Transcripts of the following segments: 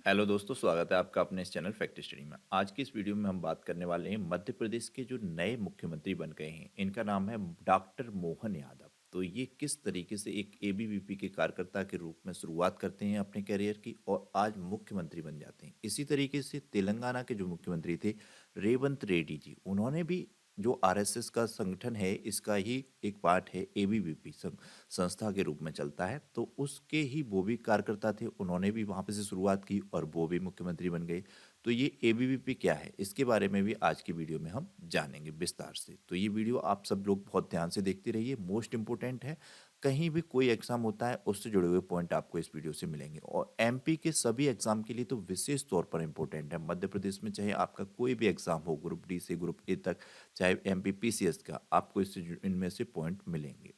Hello दोस्तों, स्वागत है आपका अपने इस चैनल फैक्ट स्टडी में। आज की इस वीडियो में हम बात करने वाले हैं मध्य प्रदेश के जो नए मुख्यमंत्री बन गए हैं। इनका नाम है डॉक्टर मोहन यादव। तो ये किस तरीके से एक एबीवीपी के कार्यकर्ता के रूप में शुरुआत करते हैं अपने करियर की और आज मुख्यमंत्री बन जाते हैं। इसी तरीके से तेलंगाना के जो मुख्यमंत्री थे रेवंत रेड्डी जी, उन्होंने भी जो आरएसएस का संगठन है इसका ही एक पार्ट है, एबीवीपी संस्था के रूप में चलता है। तो उसके ही वो भी कार्यकर्ता थे, उन्होंने भी वहाँ पे से शुरुआत की और वो भी मुख्यमंत्री बन गए। तो ये एबीवीपी क्या है, इसके बारे में भी आज की वीडियो में हम जानेंगे विस्तार से। तो ये वीडियो आप सब लोग बहुत ध्यान से देखते रहिए, मोस्ट इंपोर्टेंट है। कहीं भी कोई एग्जाम होता है उससे जुड़े हुए पॉइंट आपको इस वीडियो से मिलेंगे और एमपी के सभी एग्जाम के लिए तो विशेष तौर पर इंपॉर्टेंट है। मध्य प्रदेश में चाहे आपका कोई भी एग्जाम हो, ग्रुप डी से ग्रुप ए तक, चाहे एमपी पीसीएस का, आपको इनमें से पॉइंट मिलेंगे।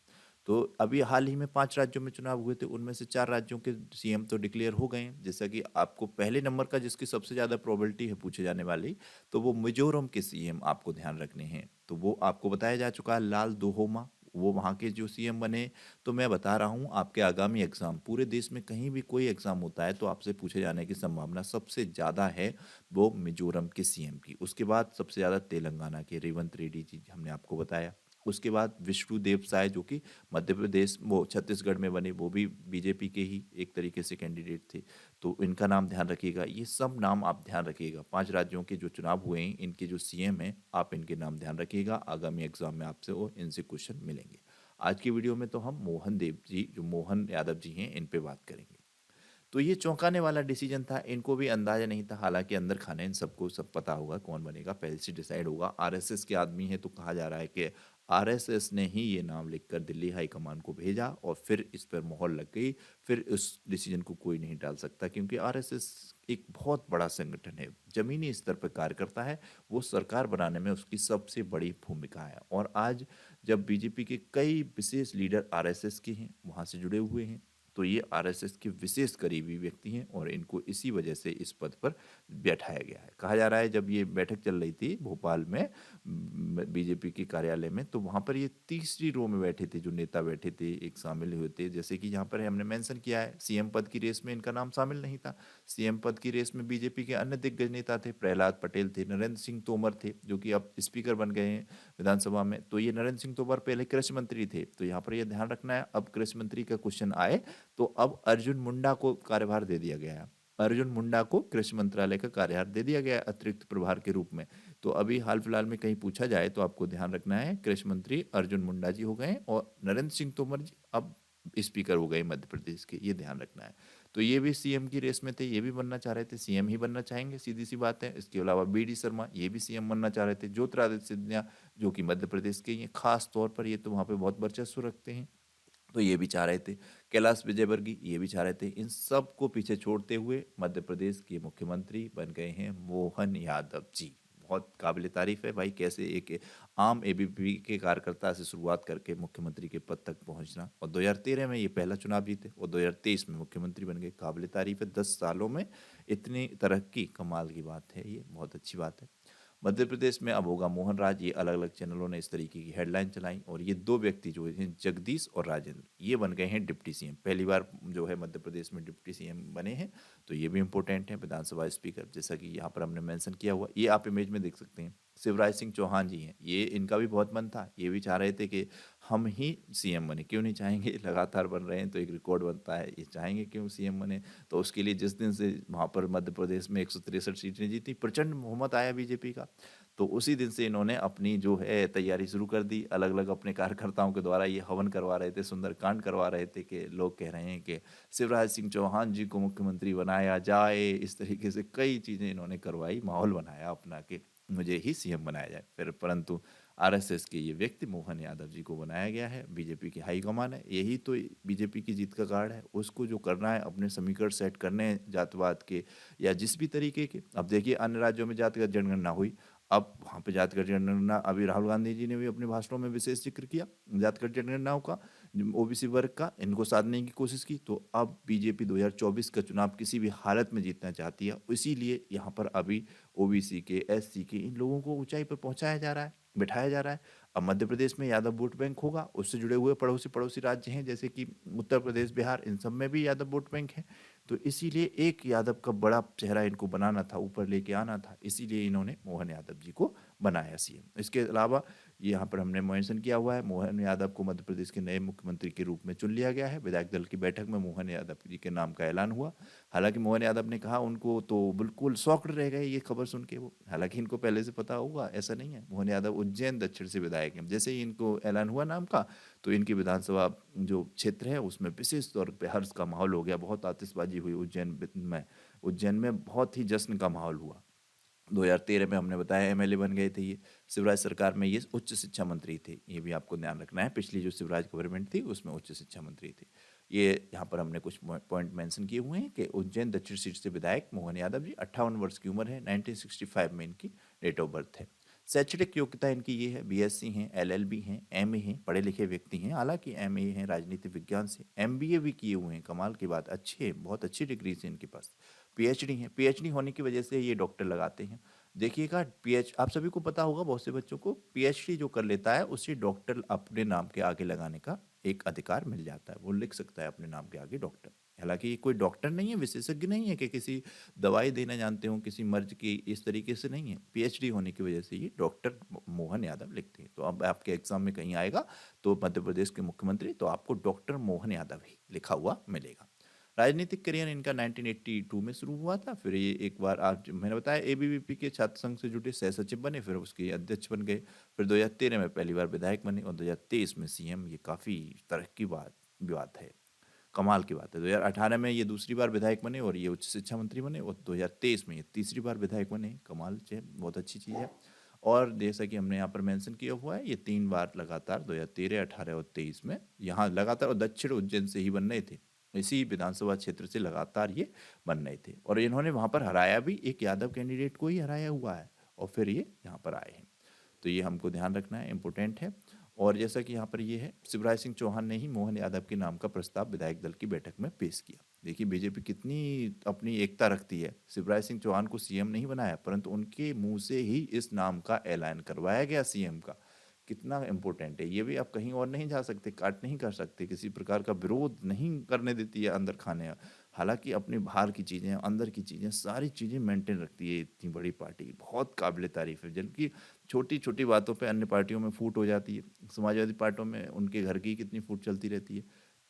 तो अभी हाल ही में 5 राज्यों में चुनाव हुए थे, उनमें से 4 राज्यों के सीएम तो डिक्लेयर हो गए हैं। जैसा कि आपको पहले नंबर का जिसकी सबसे ज़्यादा प्रोबेबिलिटी है पूछे जाने वाली, तो वो मिजोरम के सीएम आपको ध्यान रखने हैं। तो वो आपको बताया जा चुका है, लाल दोहोमा, वो वहाँ के जो सीएम बने। तो मैं बता रहा हूँ, आपके आगामी एग्जाम पूरे देश में कहीं भी कोई एग्जाम होता है तो आपसे पूछे जाने की संभावना सबसे ज़्यादा है वो मिजोरम के सीएम की। उसके बाद सबसे ज़्यादा तेलंगाना के रेवंत रेड्डी जी, हमने आपको बताया। उसके बाद विष्णुदेव साय जो कि मध्य प्रदेश वो छत्तीसगढ़ में बने, वो भी बीजेपी के ही एक तरीके से कैंडिडेट थे। तो इनका नाम ध्यान रखिएगा, ये सब नाम आप ध्यान रखिएगा। 5 राज्यों के जो चुनाव हुए हैं, इनके जो सीएम हैं, आप इनके नाम ध्यान रखिएगा। आगामी एग्जाम में आपसे वो इनसे क्वेश्चन मिलेंगे। आज की वीडियो में तो हम मोहन देव जी, जो मोहन यादव जी हैं, इन पे बात करेंगे। तो ये चौंकाने वाला डिसीजन था, इनको भी अंदाजा नहीं था। हालांकि अंदर खाने इन सबको सब पता होगा कौन बनेगा, पहले से डिसाइड होगा। आरएसएस के आदमी है तो कहा जा रहा है कि आरएसएस ने ही ये नाम लिखकर दिल्ली हाईकमान को भेजा और फिर इस पर मोहर लग गई। फिर उस डिसीजन को कोई नहीं टाल सकता, क्योंकि आरएसएस एक बहुत बड़ा संगठन है, जमीनी स्तर पर कार्य करता है। वो सरकार बनाने में उसकी सबसे बड़ी भूमिका है। और आज जब बीजेपी के कई विशेष लीडर आरएसएस के हैं, वहाँ से जुड़े हुए हैं, तो ये आरएसएस के विशेष करीबी व्यक्ति हैं और इनको इसी वजह से इस पद पर बैठाया गया है। कहा जा रहा है, जब ये बैठक चल रही थी भोपाल में बीजेपी के कार्यालय में, तो वहाँ पर ये तीसरी रो में बैठे थे, जो नेता बैठे थे एक शामिल हुए थे। जैसे कि यहाँ पर हमने मेंशन किया है, सीएम पद की रेस में इनका नाम शामिल नहीं था। सीएम पद की रेस में बीजेपी के अन्य दिग्गज नेता थे, प्रहलाद पटेल थे, नरेंद्र सिंह तोमर थे, जो कि अब स्पीकर बन गए हैं विधानसभा में। तो ये नरेंद्र सिंह तोमर पहले कृषि मंत्री थे, तो यहाँ पर ये ध्यान रखना है, अब कृषि मंत्री का क्वेश्चन आए तो अब अर्जुन मुंडा को कार्यभार दे दिया गया है। अर्जुन मुंडा को कृषि मंत्रालय का कार्यभार दे दिया गया है अतिरिक्त प्रभार के रूप में। तो अभी हाल फिलहाल में कहीं पूछा जाए तो आपको ध्यान रखना है, कृषि मंत्री अर्जुन मुंडा जी हो गए और नरेंद्र सिंह तोमर जी अब स्पीकर हो गए मध्य प्रदेश के, ये ध्यान रखना है। तो ये भी सीएम की रेस में थे, ये भी बनना चाह रहे थे, सीएम ही बनना चाहेंगे, सीधी सी बात है। इसके अलावा बीडी शर्मा, ये भी सीएम बनना चाह रहे थे। ज्योतिरादित्य सिंधिया, जो कि मध्य प्रदेश के, ये खास तौर पर ये तो वहाँ पे बहुत वर्चस्व रखते हैं, तो ये भी चाह रहे थे। कैलाश विजयवर्गीय, ये भी चाह रहे थे। इन सब को पीछे छोड़ते हुए मध्य प्रदेश के मुख्यमंत्री बन गए हैं मोहन यादव जी। बहुत काबिल तारीफ है भाई, कैसे एक आम एबीपी के कार्यकर्ता से शुरुआत करके मुख्यमंत्री के पद तक पहुंचना। और 2013 में ये पहला चुनाव जीते और 2023 में मुख्यमंत्री बन गए। काबिल तारीफ है, 10 सालों में इतनी तरक्की, कमाल की बात है, ये बहुत अच्छी बात है। मध्य प्रदेश में अब होगा मोहन राज, ये अलग अलग चैनलों ने इस तरीके की हेडलाइन चलाई। और ये दो व्यक्ति जो हैं, जगदीश और राजेंद्र, ये बन गए हैं डिप्टी सीएम। पहली बार जो है मध्य प्रदेश में डिप्टी सीएम बने हैं, तो ये भी इंपॉर्टेंट है। विधानसभा स्पीकर, जैसा कि यहाँ पर हमने मेंशन किया हुआ, ये आप इमेज में देख सकते हैं। शिवराज सिंह चौहान जी हैं, ये इनका भी बहुत मन था, ये भी चाह रहे थे कि हम ही सीएम बने, क्यों नहीं चाहेंगे, लगातार बन रहे हैं तो एक रिकॉर्ड बनता है, ये चाहेंगे क्यों सीएम बने। तो उसके लिए जिस दिन से वहाँ पर मध्य प्रदेश में 163 सीटें जीती, प्रचंड बहुमत आया बीजेपी का, तो उसी दिन से इन्होंने अपनी जो है तैयारी शुरू कर दी। अलग अलग अपने कार्यकर्ताओं के द्वारा ये हवन करवा रहे थे, सुंदरकांड करवा रहे थे, कि लोग कह रहे हैं कि शिवराज सिंह चौहान जी को मुख्यमंत्री बनाया जाए। इस तरीके से कई चीज़ें इन्होंने करवाई, माहौल बनाया अपना कि मुझे ही सीएम बनाया जाए। फिर परंतु आरएसएस के ये व्यक्ति मोहन यादव जी को बनाया गया है, बीजेपी की हाईकमान है, यही तो बीजेपी की जीत का कार्ड है। उसको जो करना है, अपने समीकरण सेट करने हैं जातिवाद के या जिस भी तरीके के। अब देखिए, अन्य राज्यों में जातिगत जनगणना हुई, अब वहाँ पे जातिगत जनगणना, अभी राहुल गांधी जी ने भी अपने भाषणों में विशेष जिक्र किया जातिगत जनगणनाओं का, ओबीसी वर्ग का, इनको साधने की कोशिश की। तो अब बीजेपी 2024 का चुनाव किसी भी हालत में जीतना चाहती है, इसीलिए यहाँ पर अभी ओबीसी के, एससी के, इन लोगों को ऊंचाई पर पहुंचाया जा रहा है, बिठाया जा रहा है। अब मध्य प्रदेश में यादव वोट बैंक होगा, उससे जुड़े हुए पड़ोसी पड़ोसी राज्य हैं, जैसे कि उत्तर प्रदेश, बिहार, इन सब में भी यादव वोट बैंक है। तो इसीलिए एक यादव का बड़ा चेहरा इनको बनाना था, ऊपर लेके आना था, इसीलिए इन्होंने मोहन यादव जी को बनाया सीएम। इसके अलावा यहाँ पर हमने मेंशन किया हुआ है, मोहन यादव को मध्य प्रदेश के नए मुख्यमंत्री के रूप में चुन लिया गया है। विधायक दल की बैठक में मोहन यादव जी के नाम का ऐलान हुआ। हालांकि मोहन यादव ने कहा, उनको तो बिल्कुल शॉक्ड रह गए ये खबर सुन के वो, हालांकि इनको पहले से पता होगा, ऐसा नहीं है। मोहन यादव उज्जैन दक्षिण से विधायक हैं। जैसे ही इनको ऐलान हुआ नाम का, तो इनकी विधानसभा जो क्षेत्र है उसमें विशेष तौर पे हर्ष का माहौल हो गया, बहुत आतिशबाजी हुई उज्जैन में बहुत ही जश्न का माहौल हुआ। 2013 में हमने बताया एमएलए बन गए थे ये। शिवराज सरकार में ये उच्च शिक्षा मंत्री थे, ये भी आपको ध्यान रखना है। पिछली जो शिवराज गवर्नमेंट थी उसमें उच्च शिक्षा मंत्री थे ये। यहाँ पर हमने कुछ पॉइंट मेंशन किए हुए हैं कि उज्जैन दक्षिण सीट से विधायक मोहन यादव जी, 58 वर्ष की उम्र है, 1965 में इनकी डेट ऑफ बर्थ है। शैक्षणिक योग्यता इनकी ये है, बीएससी हैं, एलएलबी हैं, एमए हैं, पढ़े लिखे व्यक्ति हैं। हालांकि एमए हैं राजनीति विज्ञान से, एमबीए भी किए हुए हैं, कमाल की बात, अच्छे, बहुत अच्छी डिग्री है इनके पास। पीएचडी है, पीएचडी होने की वजह से ये डॉक्टर लगाते हैं। देखिएगा, आप सभी को पता होगा, बहुत से बच्चों को पीएचडी जो कर लेता है उसे डॉक्टर अपने नाम के आगे लगाने का एक अधिकार मिल जाता है, वो लिख सकता है अपने नाम के आगे डॉक्टर। हालांकि ये कोई डॉक्टर नहीं है, विशेषज्ञ नहीं है कि किसी दवाई देना जानते हो किसी मर्ज की, इस तरीके से नहीं है। पीएचडी होने की वजह से ये डॉक्टर मोहन यादव लिखते हैं। तो अब आपके एग्जाम में कहीं आएगा तो मध्य प्रदेश के मुख्यमंत्री, तो आपको डॉक्टर मोहन यादव ही लिखा हुआ मिलेगा। राजनीतिक करियर इनका 1982 में शुरू हुआ था। फिर ये एक बार, आज मैंने बताया, एबीवीपी के छात्र संघ से जुटे सह सचिव बने, फिर उसके अध्यक्ष बन गए। फिर 2013 में पहली बार विधायक बने और 2023 में सीएम। ये काफ़ी तरह की बात है, कमाल की बात है। 2018 में ये दूसरी बार विधायक बने और ये उच्च शिक्षा मंत्री बने, और 2023 में ये तीसरी बार विधायक बने। कमाल है, बहुत अच्छी चीज़ है। और जैसा कि हमने यहाँ पर मेंशन किया हुआ है, ये 3 बार लगातार 2013, 18 और 23 में यहाँ लगातार, और दक्षिण उज्जैन से ही बन रहे थे, इसी विधानसभा क्षेत्र से लगातार ये बन रहे थे। और इन्होंने वहाँ पर हराया भी, एक यादव कैंडिडेट को ही हराया हुआ है, और फिर ये यहाँ पर आए हैं। तो ये हमको ध्यान रखना है, इम्पोर्टेंट है। और जैसा कि यहाँ पर ये है, शिवराज सिंह चौहान ने ही मोहन यादव के नाम का प्रस्ताव विधायक दल की बैठक में पेश किया। देखिए बीजेपी कितनी अपनी एकता रखती है। शिवराज सिंह चौहान को सीएम नहीं बनाया, परंतु उनके मुंह से ही इस नाम का ऐलान करवाया गया सीएम का। कितना इम्पोर्टेंट है ये भी, आप कहीं और नहीं जा सकते, काट नहीं कर सकते, किसी प्रकार का विरोध नहीं करने देती है अंदर खाने। हालांकि अपने बाहर की चीज़ें, अंदर की चीज़ें, सारी चीज़ें मेंटेन रखती है इतनी बड़ी पार्टी, बहुत काबिल तारीफ है। जबकि छोटी छोटी बातों पे अन्य पार्टियों में फूट हो जाती है, समाजवादी पार्टियों में उनके घर की कितनी फूट चलती रहती है,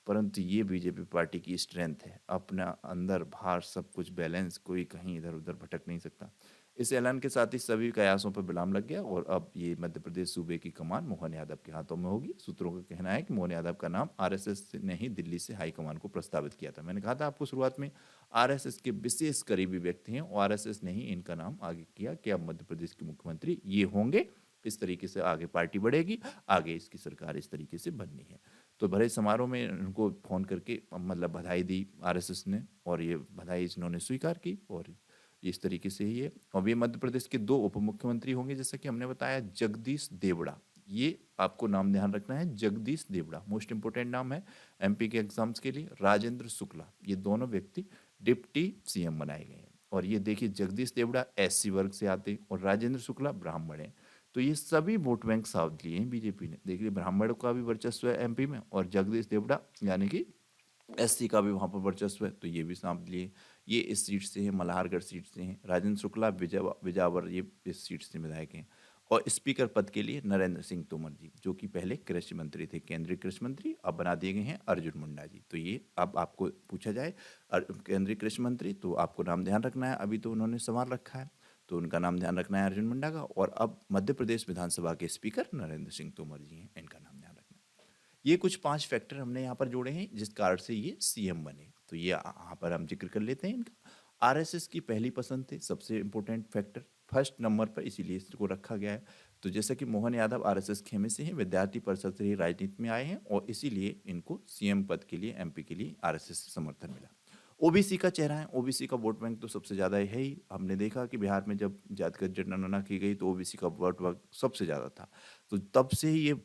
परंतु ये बीजेपी पार्टी की स्ट्रेंथ है, अपना अंदर बाहर सब कुछ बैलेंस, कोई कहीं इधर उधर भटक नहीं सकता। इस ऐलान के साथ ही सभी कयासों पर विराम लग गया और अब ये मध्य प्रदेश सूबे की कमान मोहन यादव के हाथों में होगी। सूत्रों का कहना है कि मोहन यादव का नाम आरएसएस ने ही दिल्ली से हाईकमान को प्रस्तावित किया था। मैंने कहा था आपको शुरुआत में, आरएसएस के विशेष करीबी व्यक्ति हैं और आरएसएस ने ही इनका नाम आगे किया कि अब मध्य प्रदेश के मुख्यमंत्री ये होंगे। इस तरीके से आगे पार्टी बढ़ेगी, आगे इसकी सरकार इस तरीके से बननी है। तो बड़े समारोह में उनको फोन करके मतलब बधाई दी आरएसएस ने, और ये बधाई इन्होंने स्वीकार की, और इस तरीके से ही है। और ये मध्य प्रदेश के 2 उप मुख्यमंत्री होंगे, जैसा कि हमने बताया, जगदीश देवड़ा। ये आपको नाम ध्यान रखना है, जगदीश देवड़ा मोस्ट इंपोर्टेंट नाम है एमपी के एग्जाम्स के लिए। राजेंद्र शुक्ला, ये दोनों व्यक्ति डिप्टी सीएम बनाए गए हैं। और ये देखिए, जगदीश देवड़ा एससी वर्ग से आते हैं और राजेंद्र शुक्ला ब्राह्मण हैं। तो ये सभी वोट बैंक साथ लिए हैं बीजेपी ने। देखिए ब्राह्मण का भी वर्चस्व है एमपी में, और जगदीश देवड़ा यानी कि एससी का भी वहाँ पर वर्चस्व है, तो ये भी सांप लिए। ये इस सीट से हैं, मल्हारगढ़ सीट से हैं। राजेंद्र शुक्ला बिजावर, ये इस सीट से विधायक हैं। और स्पीकर पद के लिए नरेंद्र सिंह तोमर जी, जो कि पहले कृषि मंत्री थे, केंद्रीय कृषि मंत्री, अब बना दिए गए हैं अर्जुन मुंडा जी। तो ये अब आपको पूछा जाए केंद्रीय कृषि मंत्री, तो आपको नाम ध्यान रखना है, अभी तो उन्होंने संभाल रखा है, तो उनका नाम ध्यान रखना है अर्जुन मुंडा का। और अब मध्य प्रदेश विधानसभा के स्पीकर नरेंद्र सिंह तोमर जी हैं, इनका नाम ध्यान रखना है। ये कुछ 5 फैक्टर हमने यहाँ पर जोड़े हैं जिस कारण से ये सीएम बने। तो ये यहाँ पर हम जिक्र कर लेते हैं इनका। आरएसएस की पहली पसंद थे, सबसे इंपॉर्टेंट फैक्टर, फर्स्ट नंबर पर, इसीलिए इसको रखा गया है। तो जैसा कि मोहन यादव आरएसएस खेमे से हैं, विद्यार्थी परिषद से ही राजनीति में आए हैं, और इसीलिए इनको सीएम पद के लिए, एमपी के लिए आरएसएस से समर्थन मिला। ओबीसी का चेहरा है, ओबीसी का वोट बैंक तो सबसे ज़्यादा है ही। हमने देखा कि बिहार में जब जातिगत जनगणना की गई तो ओबीसी का वोट बैंक सबसे ज़्यादा था। तो तब से ही ये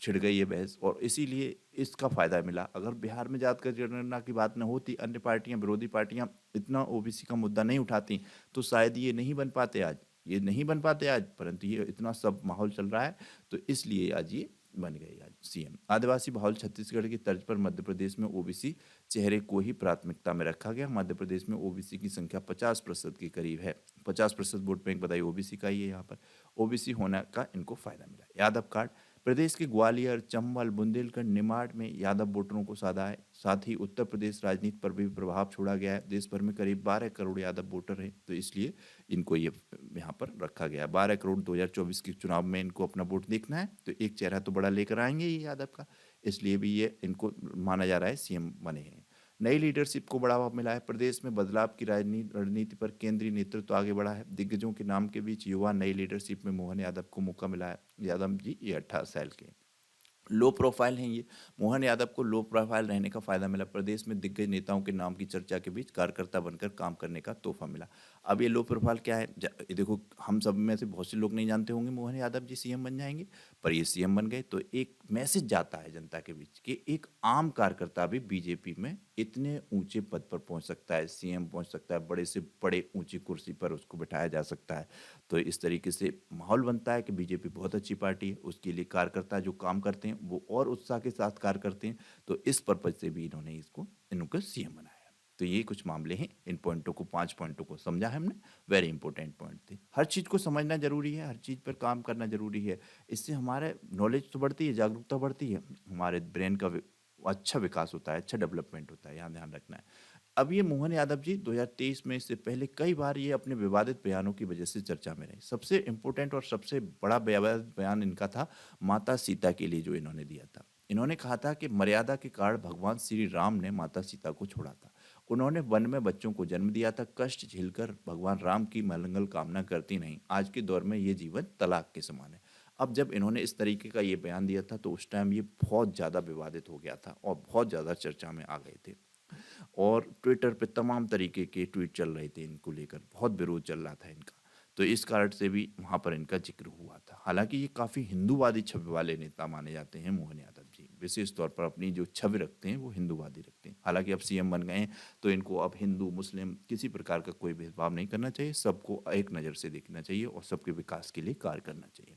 छिड़ गई ये बहस, और इसीलिए इसका फायदा मिला। अगर बिहार में जातिगत जनगणना की बात न होती, अन्य पार्टियां, विरोधी पार्टियां इतना ओबीसी का मुद्दा नहीं उठाती, तो शायद ये नहीं बन पाते आज, ये नहीं बन पाते आज। परंतु ये इतना सब माहौल चल रहा है, तो इसलिए आज ये बन गए आज सीएम। आदिवासी बहुल छत्तीसगढ़ की तर्ज पर मध्य प्रदेश में ओबीसी चेहरे को ही प्राथमिकता में रखा गया। मध्य प्रदेश में ओबीसी की संख्या 50% के करीब है। 50% वोट बैंक बताइए ओबीसी का ही है। यहाँ पर ओबीसी होने का इनको फायदा मिला। यादव कार्ड प्रदेश के ग्वालियर, चंबल, बुंदेलखंड, निमाड़ में यादव वोटरों को साधा है। साथ ही उत्तर प्रदेश राजनीति पर भी प्रभाव छोड़ा गया है। देश भर में करीब 12 करोड़ यादव वोटर हैं, तो इसलिए इनको ये यहाँ पर रखा गया है। 12 करोड़ 2024 के चुनाव में इनको अपना वोट देखना है, तो एक चेहरा तो बड़ा लेकर आएंगे ये यादव का, इसलिए भी ये इनको माना जा रहा है सीएम बने हैं। नई लीडरशिप को बढ़ावा मिला है। प्रदेश में बदलाव की राजनीति रणनीति पर केंद्रीय नेतृत्व आगे बढ़ा है। दिग्गजों के नाम के बीच युवा नई लीडरशिप में मोहन यादव को मौका मिला है। यादव जी ये 18 साल के लो प्रोफाइल हैं ये। मोहन यादव को लो प्रोफाइल रहने का फायदा मिला। प्रदेश में दिग्गज नेताओं के नाम की चर्चा के बीच कार्यकर्ता बनकर काम करने का तोहफा मिला। अब ये लो प्रोफाइल क्या है, ये देखो, हम सब में से बहुत से लोग नहीं जानते होंगे मोहन यादव जी सीएम बन जाएंगे, पर ये सीएम बन गए तो एक मैसेज जाता है जनता के बीच कि एक आम कार्यकर्ता भी बीजेपी में इतने ऊंचे पद पर पहुंच सकता है, सीएम पहुंच सकता है, बड़े से बड़े ऊंची कुर्सी पर उसको बिठाया जा सकता है। तो इस तरीके से माहौल बनता है कि बीजेपी बहुत अच्छी पार्टी है। उसके लिए कार्यकर्ता जो काम करते हैं वो और उत्साह के साथ कार्य करते हैं। तो इस पर्पज से भी इन्होंने इनको सीएम बनाया। तो ये कुछ मामले हैं। इन पॉइंटों को 5 पॉइंटों को समझा है हमने। वेरी इंपॉर्टेंट पॉइंट थे। हर चीज़ को समझना जरूरी है, हर चीज़ पर काम करना जरूरी है। इससे हमारे नॉलेज तो बढ़ती है, जागरूकता बढ़ती है, हमारे ब्रेन का अच्छा विकास होता है, अच्छा डेवलपमेंट होता है, यहाँ ध्यान रखना है। अब ये मोहन यादव जी 2023 में, इससे पहले कई बार ये अपने विवादित बयानों की वजह से चर्चा में रहे। सबसे इम्पोर्टेंट और सबसे बड़ा विवादित बयान इनका था माता सीता के लिए जो इन्होंने दिया था। इन्होंने कहा था कि मर्यादा के कारण भगवान श्री राम ने माता सीता को छोड़ा था। उन्होंने वन में बच्चों को जन्म दिया था। कष्ट झेलकर भगवान राम की मंगल कामना करती नहीं। आज के दौर में ये जीवन तलाक के समान है। अब जब इन्होंने इस तरीके का ये बयान दिया था तो उस टाइम ये बहुत ज़्यादा विवादित हो गया था और बहुत ज़्यादा चर्चा में आ गए थे। और ट्विटर पे तमाम तरीके के ट्वीट चल रहे थे इनको लेकर, बहुत विरोध चल रहा था इनका। तो इस कारण से भी वहाँ पर इनका जिक्र हुआ था। हालांकि ये काफ़ी हिंदूवादी छवि वाले नेता माने जाते हैं मोहन यादव जी। विशेष तौर पर अपनी जो छवि रखते हैं वो हिंदूवादी रखते हैं। हालांकि अब सीएम बन गए हैं तो इनको अब हिंदू मुस्लिम किसी प्रकार का कोई भेदभाव नहीं करना चाहिए। सबको एक नज़र से देखना चाहिए और सबके विकास के लिए कार्य करना चाहिए।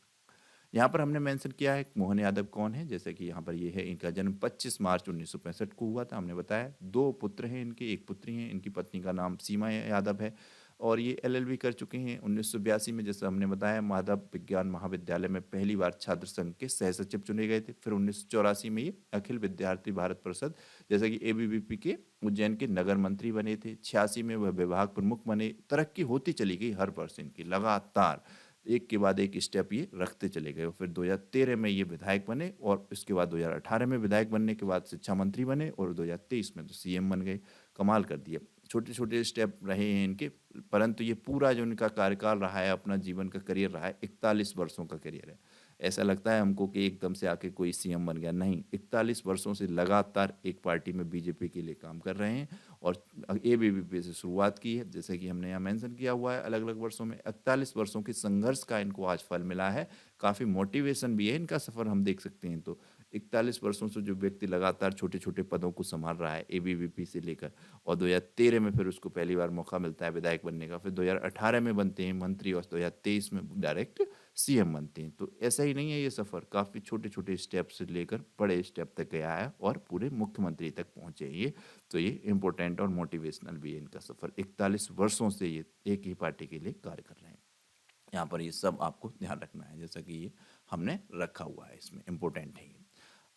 यहाँ पर हमने मेंशन किया है मोहन यादव कौन है। जैसे कि यहाँ पर ये है, इनका जन्म 25 मार्च 1965 को हुआ था। हमने बताया 2 पुत्र हैं इनके, एक पुत्री हैं। इनकी पत्नी का नाम सीमा यादव है और ये एलएलबी कर चुके हैं। 1982 में, जैसे हमने बताया, माधव विज्ञान महाविद्यालय में पहली बार छात्र संघ के सह सचिव चुने गए थे। फिर 1984 में ये अखिल विद्यार्थी भारत परिषद, जैसे कि एबीवीपी के उज्जैन के नगर मंत्री बने थे। 86 में वह विभाग प्रमुख बने। तरक्की होती चली गई हर वर्ष इनकी, लगातार एक के बाद एक स्टेप ये रखते चले गए। फिर 2013 में ये विधायक बने और इसके बाद 2018 में विधायक बनने के बाद शिक्षा मंत्री बने और 2023 में तो सीएम बन गए। कमाल कर दिया। छोटे छोटे स्टेप रहे हैं इनके, परंतु ये पूरा जो इनका कार्यकाल रहा है, अपना जीवन का करियर रहा है, 41 वर्षों का करियर है। ऐसा लगता है हमको कि एकदम से आके कोई सीएम बन गया, नहीं। 41 वर्षों से लगातार एक पार्टी में बीजेपी के लिए काम कर रहे हैं और एबीवीपी से शुरुआत की है। जैसे कि हमने यहाँ मेंशन किया हुआ है, अलग अलग वर्षों में 41 वर्षों के संघर्ष का इनको आज फल मिला है। काफ़ी मोटिवेशन भी है इनका सफ़र, हम देख सकते हैं। तो 41 वर्षों से जो व्यक्ति लगातार छोटे छोटे पदों को संभाल रहा है एबीवीपी से लेकर, और 2013 में फिर उसको पहली बार मौका मिलता है विधायक बनने का, फिर 2018 में बनते हैं मंत्री और 2023 में डायरेक्ट सीएम बनते हैं। तो ऐसा ही नहीं है ये सफ़र, काफ़ी छोटे छोटे स्टेप से लेकर बड़े स्टेप तक गया है और पूरे मुख्यमंत्री तक पहुँचे ये। तो ये इम्पोर्टेंट और मोटिवेशनल भी है इनका सफ़र। 41 वर्षों से ये एक ही पार्टी के लिए कार्य कर रहे हैं। यहाँ पर ये सब आपको ध्यान रखना है, जैसा कि ये हमने रखा हुआ है, इसमें इम्पोर्टेंट है ये।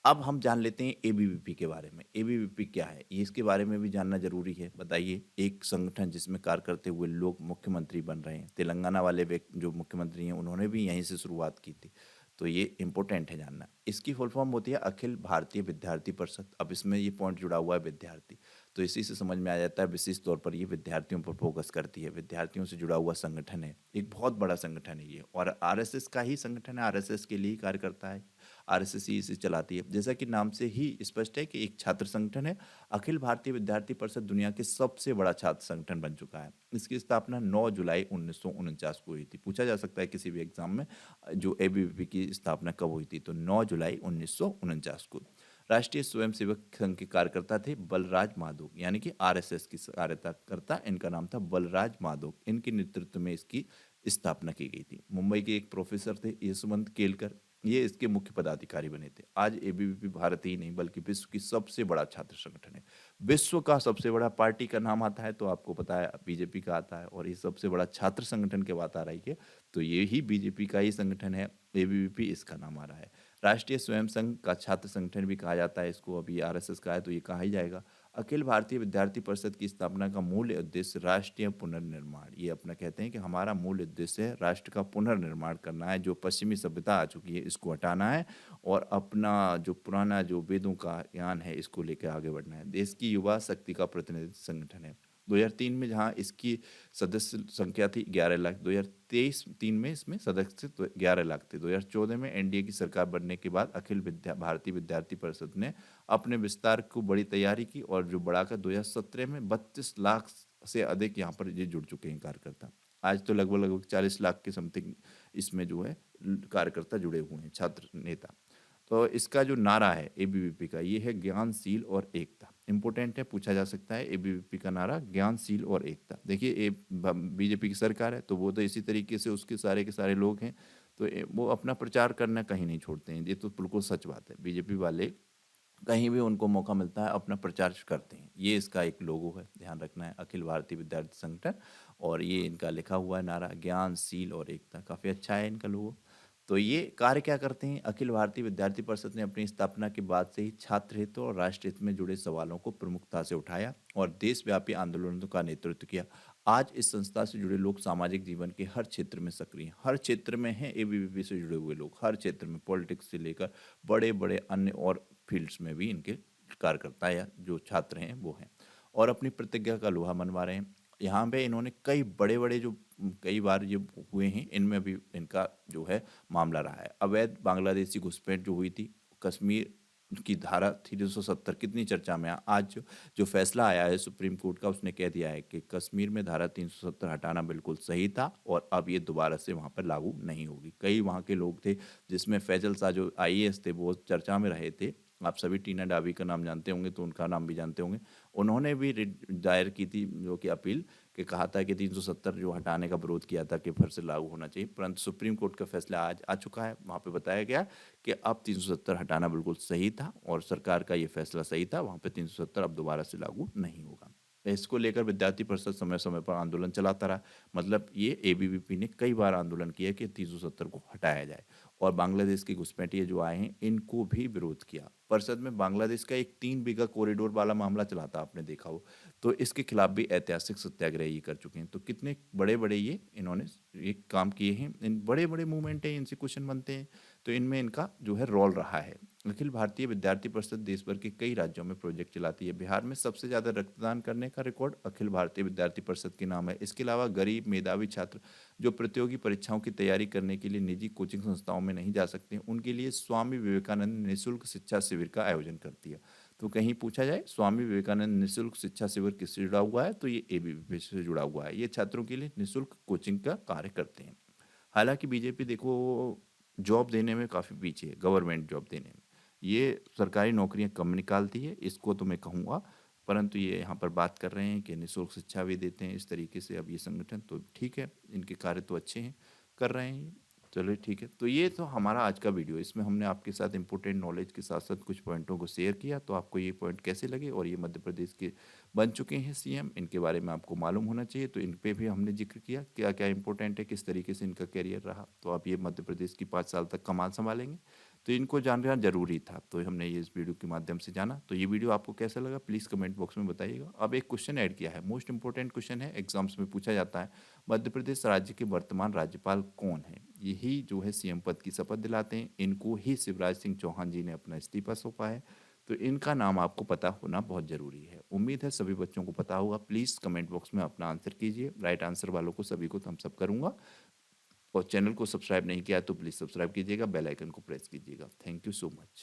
अब हम जान लेते हैं एबीवीपी के बारे में। एबीवीपी क्या है, ये इसके बारे में भी जानना जरूरी है। बताइए, एक संगठन जिसमें कार्य करते हुए लोग मुख्यमंत्री बन रहे हैं। तेलंगाना वाले व्यक्ति जो मुख्यमंत्री हैं उन्होंने भी यहीं से शुरुआत की थी। तो ये इंपॉर्टेंट है जानना। इसकी फुल फॉर्म होती है अखिल भारतीय विद्यार्थी परिषद। अब इसमें ये पॉइंट जुड़ा हुआ है विद्यार्थी, तो इसी से समझ में आ जाता है विशेष तौर पर ये विद्यार्थियों पर फोकस करती है। विद्यार्थियों से जुड़ा हुआ संगठन है, एक बहुत बड़ा संगठन है ये, और आरएसएस का ही संगठन है, आरएसएस के लिए ही कार्य करता है। आरएसएस ही इसे चलाती है। जैसा कि नाम से ही स्पष्ट है कि एक छात्र संगठन है। अखिल भारतीय विद्यार्थी परिषद दुनिया के सबसे बड़ा छात्र संगठन बन चुका है। इसकी स्थापना 9 जुलाई 1949 को हुई थी। पूछा जा सकता है किसी भी एग्जाम में, जो एबीवीपी की स्थापना कब हुई थी, तो 9 जुलाई 1949 को। राष्ट्रीय स्वयंसेवक संघ के कार्यकर्ता थे बलराज माधोक, यानी कि आरएसएस की कार्यकर्ता, इनका नाम था बलराज माधोक। इनके नेतृत्व में इसकी स्थापना की गई थी। मुंबई के एक प्रोफेसर थे यशवंत केलकर, ये इसके मुख्य पदाधिकारी बने थे। आज एबीवीपी भारत ही नहीं बल्कि विश्व की सबसे बड़ा छात्र संगठन है। विश्व का सबसे बड़ा पार्टी का नाम आता है तो आपको पता है बीजेपी का आता है, और ये सबसे बड़ा छात्र संगठन की बात आ रही है तो ये ही बीजेपी का ही संगठन है, एबीवीपी इसका नाम आ रहा है। राष्ट्रीय स्वयं संघ का छात्र संगठन भी कहा जाता है इसको, अभी आरएसएस का है तो ये कहा ही जाएगा। अखिल भारतीय विद्यार्थी परिषद की स्थापना का मूल उद्देश्य राष्ट्रीय पुनर्निर्माण, ये अपना कहते हैं कि हमारा मूल उद्देश्य है राष्ट्र का पुनर्निर्माण करना है, जो पश्चिमी सभ्यता आ चुकी है इसको हटाना है और अपना जो पुराना जो वेदों का ज्ञान है इसको लेकर आगे बढ़ना है। देश की युवा शक्ति का प्रतिनिधित्व संगठन है। 2003 में जहां इसकी सदस्य संख्या थी 11 लाख, 2023-3 में इसमें सदस्य तो 11 लाख थे। 2014 में एनडीए की सरकार बनने के बाद अखिल भारतीय विद्यार्थी परिषद ने अपने विस्तार को बड़ी तैयारी की और जो बढ़ाकर 2017 में 32 लाख से अधिक यहाँ पर ये जुड़ चुके हैं कार्यकर्ता। आज तो लगभग लगभग 40 लाख के समथिंग इसमें जो है कार्यकर्ता जुड़े हुए हैं, छात्र नेता। तो इसका जो नारा है एबीवीपी का, ये है ज्ञानशील और एकता। इंपॉर्टेंट है, पूछा जा सकता है एबीवीपी का नारा ज्ञानशील और एकता। देखिए बीजेपी की सरकार है तो वो तो इसी तरीके से उसके सारे के सारे लोग हैं तो वो अपना प्रचार करना कहीं नहीं छोड़ते हैं, ये तो बिल्कुल सच बात है। बीजेपी वाले कहीं भी उनको मौका मिलता है अपना प्रचार करते हैं। ये इसका एक लोगो है, ध्यान रखना है, अखिल भारतीय विद्यार्थी संगठन, और ये इनका लिखा हुआ है नारा ज्ञानशील और एकता। काफ़ी अच्छा है इनका लोगो। तो ये कार्य क्या करते हैं, अखिल भारतीय विद्यार्थी परिषद ने अपनी स्थापना के बाद से ही छात्र हित और राष्ट्र हित में जुड़े सवालों को प्रमुखता से उठाया और देशव्यापी आंदोलनों का नेतृत्व किया। आज इस संस्था से जुड़े लोग सामाजिक जीवन के हर क्षेत्र में सक्रिय हैं, हर क्षेत्र में हैं एबीवीपी से जुड़े हुए लोग, हर क्षेत्र में, पॉलिटिक्स से लेकर बड़े बड़े अन्य और फील्ड्स में भी इनके कार्यकर्ता या जो छात्र हैं वो हैं और अपनी प्रतिज्ञा का लोहा मनवा रहे हैं। यहाँ पे इन्होंने कई बड़े बड़े जो कई बार ये हुए हैं इनमें भी इनका जो है मामला रहा है। अवैध बांग्लादेशी घुसपैठ जो हुई थी, कश्मीर की धारा 370 कितनी चर्चा में आज जो फैसला आया है सुप्रीम कोर्ट का, उसने कह दिया है कि कश्मीर में धारा 370 हटाना बिल्कुल सही था और अब ये दोबारा से वहाँ पर लागू नहीं होगी। कई वहाँ के लोग थे जिसमें फैजल शाह जो आईएएस थे वो चर्चा में रहे थे। आप सभी टीना डाबी का नाम जानते होंगे तो उनका नाम भी जानते होंगे। उन्होंने भी दायर की थी जो कि अपील, कि कहा था कि 370 जो हटाने का विरोध किया था कि फिर से लागू होना चाहिए, परंतु सुप्रीम कोर्ट का फैसला आज आ चुका है। वहाँ पे बताया गया कि अब 370 हटाना बिल्कुल सही था और सरकार का ये फैसला सही था, वहाँ पे 370 अब दोबारा से लागू नहीं होगा। इसको लेकर विद्यार्थी परिषद समय समय पर आंदोलन चलाता रहा। मतलब ये एबीवीपी ने कई बार आंदोलन किया कि 370 को हटाया जाए और बांग्लादेश के घुसपैठिए जो आए हैं इनको भी विरोध किया। परिषद में बांग्लादेश का एक 3 बीघा कॉरिडोर वाला मामला चला था, आपने देखा हो, तो इसके खिलाफ भी ऐतिहासिक सत्याग्रह ये कर चुके हैं। तो कितने बड़े बड़े ये इन्होंने ये काम किए हैं, इन बड़े बड़े मूवमेंट हैं, इनसे क्वेश्चन बनते हैं, तो इनमें इनका जो है रोल रहा है। अखिल भारतीय विद्यार्थी परिषद देश भर के कई राज्यों में प्रोजेक्ट चलाती है। बिहार में सबसे ज़्यादा रक्तदान करने का रिकॉर्ड अखिल भारतीय विद्यार्थी परिषद के नाम है। इसके अलावा गरीब मेधावी छात्र जो प्रतियोगी परीक्षाओं की तैयारी करने के लिए निजी कोचिंग संस्थाओं में नहीं जा सकते, उनके लिए स्वामी विवेकानंद निःशुल्क शिक्षा शिविर का आयोजन करती है। तो कहीं पूछा जाए स्वामी विवेकानंद निःशुल्क शिक्षा शिविर किससे जुड़ा हुआ है, तो ये एबीवीपी से जुड़ा हुआ है। ये छात्रों के लिए निःशुल्क कोचिंग का कार्य करते हैं। हालांकि बीजेपी देखो जॉब देने में काफ़ी पीछे है, गवर्नमेंट जॉब देने में ये सरकारी नौकरियां कम निकालती है, इसको तो मैं कहूँगा, परंतु ये यहाँ पर बात कर रहे हैं कि निःशुल्क शिक्षा भी देते हैं इस तरीके से। अब ये संगठन तो ठीक है, इनके कार्य तो अच्छे हैं, कर रहे हैं ये, चलो ठीक है। तो ये तो हमारा आज का वीडियो, इसमें हमने आपके साथ इंपॉर्टेंट नॉलेज के साथ साथ कुछ पॉइंटों को शेयर किया। तो आपको ये पॉइंट कैसे लगे, और ये मध्य प्रदेश के बन चुके हैं सीएम, इनके बारे में आपको मालूम होना चाहिए, तो इन पे भी हमने जिक्र किया क्या क्या इंपॉर्टेंट है, किस तरीके से इनका करियर रहा। तो आप ये मध्य प्रदेश की 5 साल तक कमान संभालेंगे, तो इनको जानना जरूरी था, तो हमने ये इस वीडियो के माध्यम से जाना। तो ये वीडियो आपको कैसा लगा प्लीज़ कमेंट बॉक्स में बताइएगा। अब एक क्वेश्चन ऐड किया है, मोस्ट इंपॉर्टेंट क्वेश्चन है, एग्जाम्स में पूछा जाता है, मध्य प्रदेश राज्य के वर्तमान राज्यपाल कौन है? यही जो है सीएम पद की शपथ दिलाते हैं, इनको ही शिवराज सिंह चौहान जी ने अपना इस्तीफा सौंपा है। तो इनका नाम आपको पता होना बहुत ज़रूरी है। उम्मीद है सभी बच्चों को पता होगा। प्लीज़ कमेंट बॉक्स में अपना आंसर कीजिए, राइट आंसर वालों को सभी को थम्स अप करूँगा। और चैनल को सब्सक्राइब नहीं किया तो प्लीज़ सब्सक्राइब कीजिएगा, बेल आइकन को प्रेस कीजिएगा। Thank you so much.